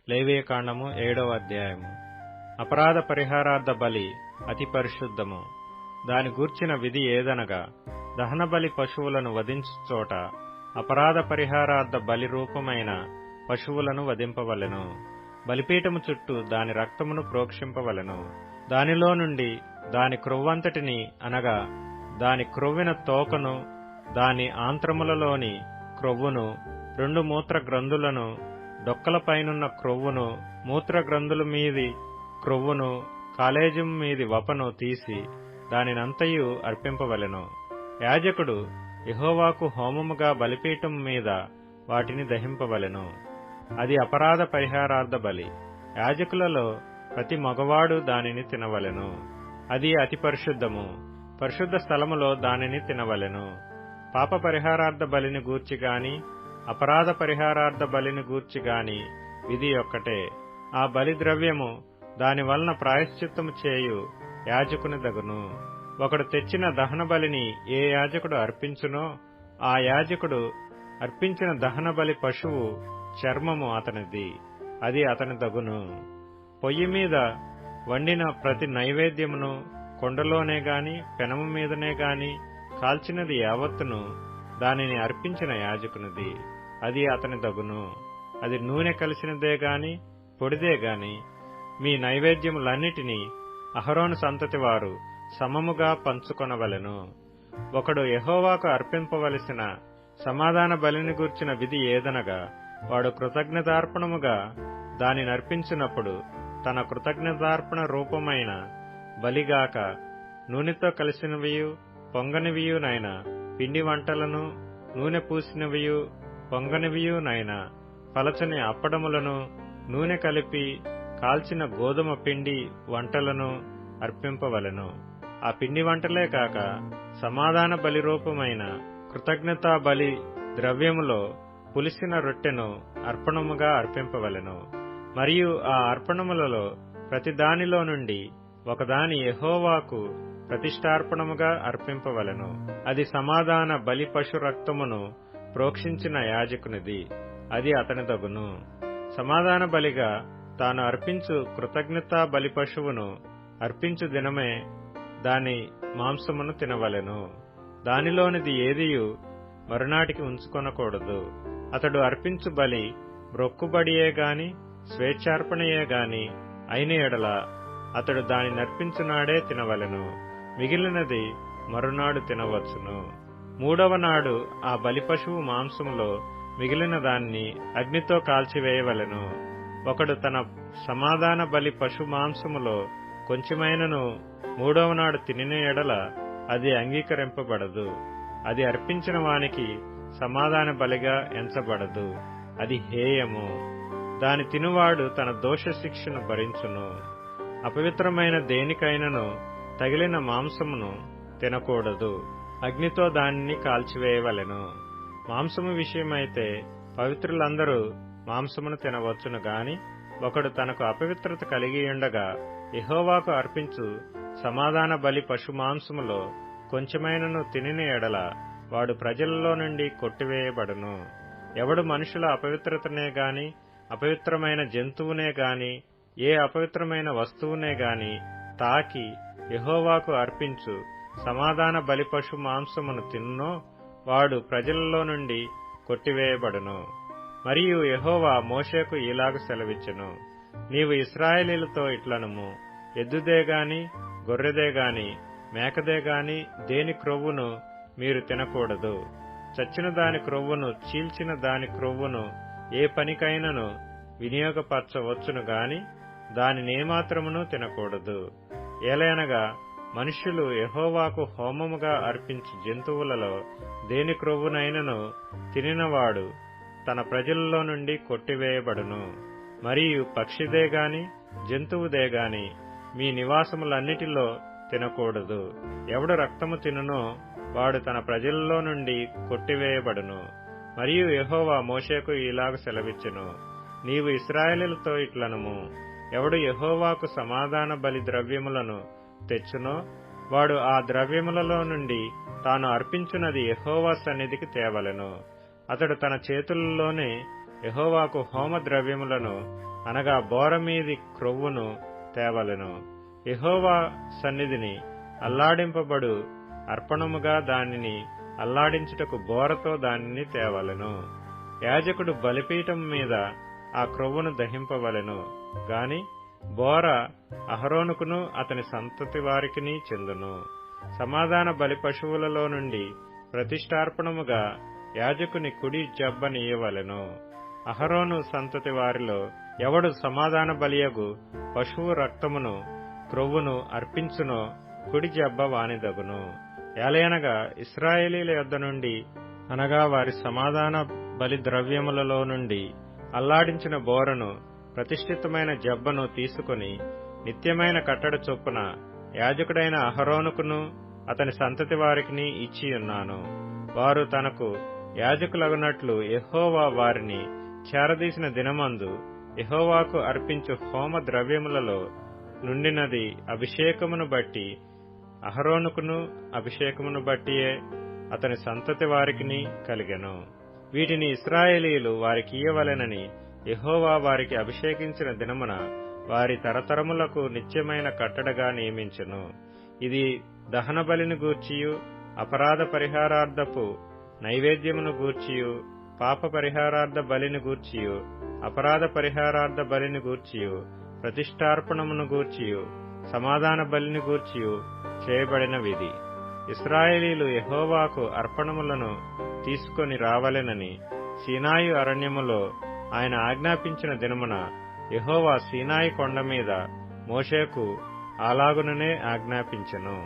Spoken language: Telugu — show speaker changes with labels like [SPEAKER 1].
[SPEAKER 1] లేవియకాండము 7వ అధ్యాయము. అపరాధ పరిహారార్థ బలి అతి పరిశుద్ధము. దాని గూర్చిన విధి ఏదనగా, దహనబలి పశువులను వధించు చోట అపరాధ పరిహారార్థ బలి రూపమైన పశువులను వధింపవలెను. బలిపీఠము చుట్టూ దాని రక్తమును ప్రోక్షింపవలెను. దానిలో నుండి దాని క్రొవ్వంతటిని, అనగా దాని క్రొవ్విన తోకను, దాని ఆంత్రములలోని క్రొవ్వును, 2 మూత్ర గ్రంథులను, డొక్కలపైనున్న క్రొవ్వును, మూత్రగ్రంథుల మీది క్రొవ్వును, కాలేజం మీది వపను తీసి దానినంతయు అర్పింపవలెను. యాజకుడు యెహోవాకు హోమముగా బలిపీఠం మీద వాటిని దహింపవలెను. అది అపరాధ పరిహారార్థ బలి. యాజకులలో ప్రతి మగవాడు దానిని తినవలెను. అది అతి పరిశుద్ధము. పరిశుద్ధ స్థలములో దానిని తినవలెను. పాప పరిహారార్థ బలిని గూర్చి గాని, అపరాధ పరిహారార్థ బలిని గూర్చి గాని విధి ఒక్కటే. ఆ బలి ద్రవ్యము దాని వలన ప్రాయశ్చిత్తము చేయు యాజకుని దగును. ఒకడు తెచ్చిన దహన బలిని ఏ యాజకుడు అర్పించునో, ఆ యాజకుడు అర్పించిన దహన బలి పశువు చర్మము అతనిది, అది అతని దగును. పొయ్యి మీద వండిన ప్రతి నైవేద్యమును కొండలోనే గాని పెనము మీదనే గాని కాల్చినది యావత్తును దానిని అర్పించిన యాజకునిది, అది అతని దగును. అది నూనె కలిసినదే గాని పొడిదే గాని మీ నైవేద్యములన్నిటినీ అహరోను సంతతి వారు సమముగా పంచుకొనవలెను. ఒకడు యెహోవాకు అర్పింపవలసిన సమాధాన బలిని గూర్చిన విధి ఏదనగా, వాడు కృతజ్ఞతార్పణముగా దానిని అర్పించినప్పుడు తన కృతజ్ఞతార్పణ రూపమైన బలిగాక నూనెతో కలిసినవియు పొంగనివియునైన పిండి వంటలను, నూనె పూసినవియు పొంగనివియునైన పలచని అప్పడములను, నూనె కలిపి కాల్చిన గోధుమ పిండి వంటలను అర్పింపవలెను. ఆ పిండి వంటలే కాక సమాధాన బలి రూపమైన కృతజ్ఞతా బలి ద్రవ్యములో పులిసిన రొట్టెను అర్పణముగా అర్పింపవలెను. మరియు ఆ అర్పణములలో ప్రతి దానిలో నుండి ఒకదాని యెహోవాకు ప్రతిష్టార్పణముగా అర్పింపవలెను. అది సమాధాన బలి పశు రక్తమును ప్రోక్షించిన యాజకునిది, అది అతని దగును. సమాధాన బలిగా తాను అర్పించు కృతజ్ఞతా బలి పశువును అర్పించు దినమే దాని మాంసమును తినవలెను. దానిలోనిది ఏదియు మరునాటికి ఉంచుకొనకూడదు. అతడు అర్పించు బలి మ్రొక్కుబడియే గాని స్వేచ్ఛార్పణయే గాని అయిన ఎడల అతడు దాని నర్పించునాడే తినవలెను. మిగిలినది మరునాడు తినవచ్చును. 3వ నాడు ఆ బలి పశువు మాంసములో మిగిలిన దాన్ని అగ్నితో కాల్చివేయవలెను. ఒకడు తన సమాధాన బలి పశు మాంసములో కొంచెమైనను 3వ నాడు తినిన ఎడల అది అంగీకరింపబడదు. అది అర్పించిన వానికి సమాధాన బలిగా ఎంచబడదు, అది హేయము. దాని తినువాడు తన దోష శిక్షను భరించును. అపవిత్రమైన దేనికైనను తగిలిన మాంసమును తినకూడదు. అగ్నితో దానిని కాల్చివేయవలెను. మాంసము విషయమైతే పవిత్రులందరూ మాంసమును తినవచ్చును గాని, ఒకడు తనకు అపవిత్రత కలిగి ఉండగా యెహోవాకు అర్పించు సమాధాన బలి పశు మాంసములో కొంచెమైనను తినిన ఎడల వాడు ప్రజలలో నుండి కొట్టివేయబడును. ఎవడు మనుషుల అపవిత్రతనే గాని, అపవిత్రమైన జంతువునే గాని, ఏ అపవిత్రమైన వస్తువునే గాని తాకి యెహోవాకు అర్పించు సమాధాన బలి పశు మాంసమును తిన్నో వాడు ప్రజలలో నుండి కొట్టివేయబడును. మరియు యెహోవా మోషేకు ఇలాగు సెలవిచ్చెను, నీవు ఇశ్రాయేలీయులతో ఇట్లనుము, ఎద్దుదే గాని గొర్రెదే గాని మేకదే గాని దేని క్రొవ్వును మీరు తినకూడదు. చచ్చిన దాని క్రొవ్వును, చీల్చిన దాని క్రొవ్వును ఏ పనికైనను వినియోగపరచవచ్చును గాని దానినేమాత్రమును తినకూడదు. ఏలయనగా మనుష్యులు యెహోవాకు హోమముగా అర్పించు జంతువులలో దేని క్రొవ్వునైనను తినినవాడు తన ప్రజలలో నుండి కొట్టివేయబడును. మరియు పక్షిదే గాని జంతువుదే గాని మీ నివాసములన్నిటిలో తినకూడదు. ఎవడు రక్తము తినునో వాడు తన ప్రజలలో నుండి కొట్టివేయబడును. మరియు యెహోవా మోషేకు ఇలాగ సెలవిచ్చెను, నీవు ఇశ్రాయేలీయులతో ఇట్లనుము, ఎవడు యెహోవాకు సమాధాన బలి ద్రవ్యములను తెచ్చునో వాడు ఆ ద్రవ్యములలో నుండి తాను అర్పించున్నది యెహోవా సన్నిధికి తేవలెను. అతడు తన చేతులలోనే యెహోవాకు హోమ ద్రవ్యములను అనగా బోరమీది క్రొవ్వును తేవలెను. యెహోవా సన్నిధిని అల్లాడింపబడు అర్పణముగా దానిని అల్లాడించుటకు బోరతో దానిని తేవలెను. యాజకుడు బలిపీఠం మీద ఆ క్రొవ్వును దహింపవలెను గాని బోర అహరోనుకును అతని సంతతి వారికిని చెందును. సమాధాన బలి పశువులలో నుండి ప్రతిష్టార్పణముగా యాజకుని కుడి జబ్బనియ్యవలెను. అహరోను సంతతి వారిలో ఎవడు సమాధాన బలియగు పశువు రక్తమును క్రొవ్వును అర్పించునో కుడి జబ్బ వానిదగును. ఏలయనగా ఇశ్రాయేలీల యొద్ద నుండి అనగా వారి సమాధాన బలి ద్రవ్యములలో నుండి అల్లాడించిన బోరను ప్రతిష్ఠితమైన జబ్బను తీసుకొని నిత్యమైన కట్టడ చొప్పున యాజకుడైన అహరోనుకును అతని సంతతి వారికిని ఇచ్చియున్నాను. వారు తనకు యాజకులగునట్లు యెహోవా వారిని చేరదీసిన దినమందు యెహోవాకు అర్పించు హోమ ద్రవ్యములలో నుండినది అభిషేకమును బట్టి అహరోనుకును అభిషేకమును బట్టియే అతని సంతతి వారికిని కలిగెను. వీటిని ఇశ్రాయేలీయులు వారికియ్యవలెనని యెహోవా వారికి అభిషేకించిన దినమున వారి తరతరములకు నిత్యమైన కట్టడగా నియమించెను. ఇది దహన బలిని గూర్చియు అపరాధ పరిహారార్థపు నైవేద్యమును గూర్చియు పాప పరిహారార్థ బలిని గూర్చియు అపరాధ పరిహారార్థ బలిని గూర్చియు ప్రతిష్టార్పణమును గూర్చియు సమాధాన బలిని గూర్చియు చేయబడిన విధి. ఇశ్రాయేలీలు యెహోవాకు అర్పణములను తీసుకొని రావలెనని సీనాయి అరణ్యములో ఆయన ఆజ్ఞాపించిన దినమున యెహోవా సీనాయి కొండ మీద మోషేకు అలాగుననే ఆజ్ఞాపించెను.